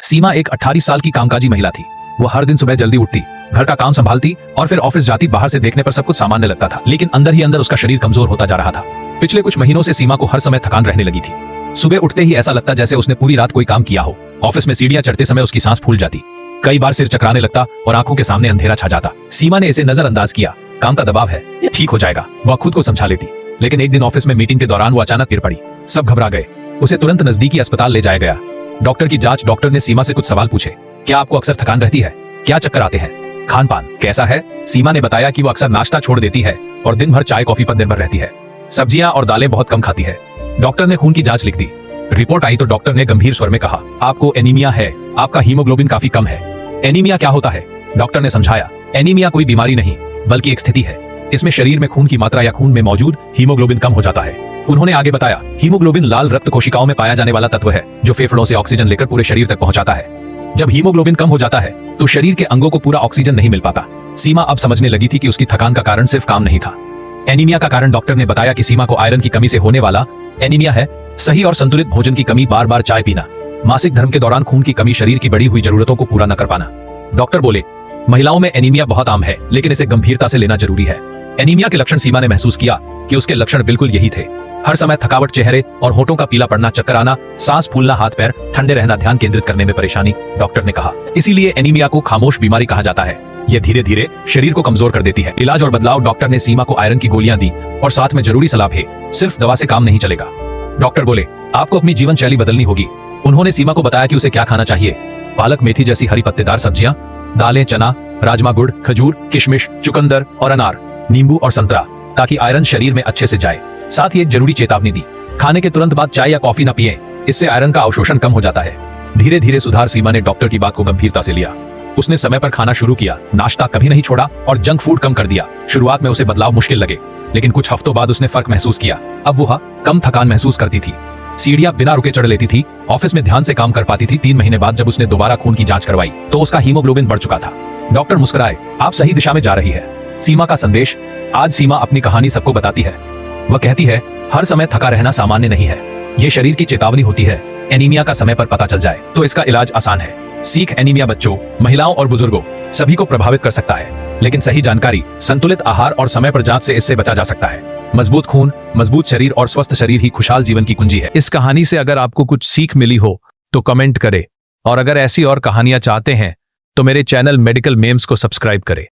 सीमा एक 28 साल की कामकाजी महिला थी। वो हर दिन सुबह जल्दी उठती, घर का काम संभालती और फिर ऑफिस जाती। बाहर से देखने पर सब कुछ सामान्य लगता था, लेकिन अंदर ही अंदर उसका शरीर कमजोर होता जा रहा था। पिछले कुछ महीनों से सीमा को हर समय थकान रहने लगी थी। सुबह उठते ही ऐसा लगता जैसे उसने पूरी रात कोई काम किया हो। ऑफिस में सीढ़ियां चढ़ते समय उसकी सांस फूल जाती, कई बार सिर चकराने लगता और आंखों के सामने अंधेरा छा जाता। सीमा ने इसे नजरअंदाज किया, काम का दबाव है, ये ठीक हो जाएगा, वह खुद को समझा लेती। लेकिन एक दिन ऑफिस में मीटिंग के दौरान वो अचानक गिर पड़ी। सब घबरा गए। उसे तुरंत नजदीकी अस्पताल ले जाया गया। डॉक्टर की जांच। डॉक्टर ने सीमा से कुछ सवाल पूछे। क्या आपको अक्सर थकान रहती है? क्या चक्कर आते हैं? खान पान कैसा है? सीमा ने बताया कि वो अक्सर नाश्ता छोड़ देती है और दिन भर चाय कॉफी पर निर्भर रहती है। सब्जियां और दालें बहुत कम खाती है। डॉक्टर ने खून की जांच लिख दी। रिपोर्ट आई तो डॉक्टर ने गंभीर स्वर में कहा, आपको एनीमिया है, आपका हीमोग्लोबिन काफी कम है। एनीमिया क्या होता है? डॉक्टर ने समझाया, एनीमिया कोई बीमारी नहीं बल्कि एक स्थिति है। इसमें शरीर में खून की मात्रा या खून में मौजूद हीमोग्लोबिन कम हो जाता है। उन्होंने आगे बताया, हीमोग्लोबिन लाल रक्त कोशिकाओं में पाया जाने वाला तत्व है जो फेफड़ों से ऑक्सीजन लेकर पूरे शरीर तक पहुंचाता है। जब हीमोग्लोबिन कम हो जाता है तो शरीर के अंगों को पूरा ऑक्सीजन नहीं मिल पाता। सीमा अब समझने लगी थी कि उसकी थकान का कारण सिर्फ काम नहीं था। एनीमिया का कारण डॉक्टर ने बताया कि सीमा को आयरन की कमी से होने वाला एनीमिया है। सही और संतुलित भोजन की कमी, बार बार चाय पीना, मासिक धर्म के दौरान खून की कमी, शरीर की बढ़ी हुई जरूरतों को पूरा न कर पाना। डॉक्टर बोले, महिलाओं में एनीमिया बहुत आम है, लेकिन इसे गंभीरता से लेना जरूरी है। एनीमिया के लक्षण सीमा ने महसूस किया कि उसके लक्षण बिल्कुल यही थे। हर समय थकावट, चेहरे और होठों का पीला पड़ना, चक्कर आना, सांस फूलना, हाथ पैर ठंडे रहना, ध्यान केंद्रित करने में परेशानी। डॉक्टर ने कहा, इसीलिए एनीमिया को खामोश बीमारी कहा जाता है। यह धीरे धीरे शरीर को कमजोर कर देती है। इलाज और बदलाव। डॉक्टर ने सीमा को आयरन की गोलियां दी और साथ में जरूरी सलाह भी। सिर्फ दवा से काम नहीं चलेगा। डॉक्टर बोले, आपको अपनी जीवन शैली बदलनी होगी। उन्होंने सीमा को बताया कि उसे क्या खाना चाहिए। पालक, मेथी जैसी हरी पत्तेदार सब्जियां, दालें, चना, राजमा, गुड़, खजूर, किशमिश, चुकंदर और अनार, नींबू और संतरा, ताकि आयरन शरीर में अच्छे से जाए। साथ ही एक जरूरी चेतावनी दी, खाने के तुरंत बाद चाय या कॉफी न पिएं, इससे आयरन का अवशोषण कम हो जाता है। धीरे धीरे सुधार। सीमा ने डॉक्टर की बात को गंभीरता से लिया। उसने समय पर खाना शुरू किया, नाश्ता कभी नहीं छोड़ा और जंक फूड कम कर दिया। शुरुआत में उसे बदलाव मुश्किल लगे, लेकिन कुछ हफ्तों बाद उसने फर्क महसूस किया। अब वो कम थकान महसूस करती थी, सीढ़ियां बिना रुके चढ़ लेती थी, ऑफिस में ध्यान से काम कर पाती थी। 3 महीने बाद जब उसने दोबारा खून की जांच करवाई तो उसका हीमोग्लोबिन बढ़ चुका था। डॉक्टर मुस्कुराए, आप सही दिशा में जा रही है। सीमा का संदेश। आज सीमा अपनी कहानी सबको बताती है। वह कहती है, हर समय थका रहना सामान्य नहीं है, ये शरीर की चेतावनी होती है। एनीमिया का समय पर पता चल जाए तो इसका इलाज आसान है। सीख, एनीमिया बच्चों, महिलाओं और बुजुर्गों सभी को प्रभावित कर सकता है, लेकिन सही जानकारी, संतुलित आहार और समय पर जांच से इससे बचा जा सकता है। मजबूत खून, मजबूत शरीर और स्वस्थ शरीर ही खुशहाल जीवन की कुंजी है। इस कहानी से अगर आपको कुछ सीख मिली हो तो कमेंट करें, और अगर ऐसी और कहानियां चाहते हैं तो मेरे चैनल मेडिकल मेम्स को सब्सक्राइब करें।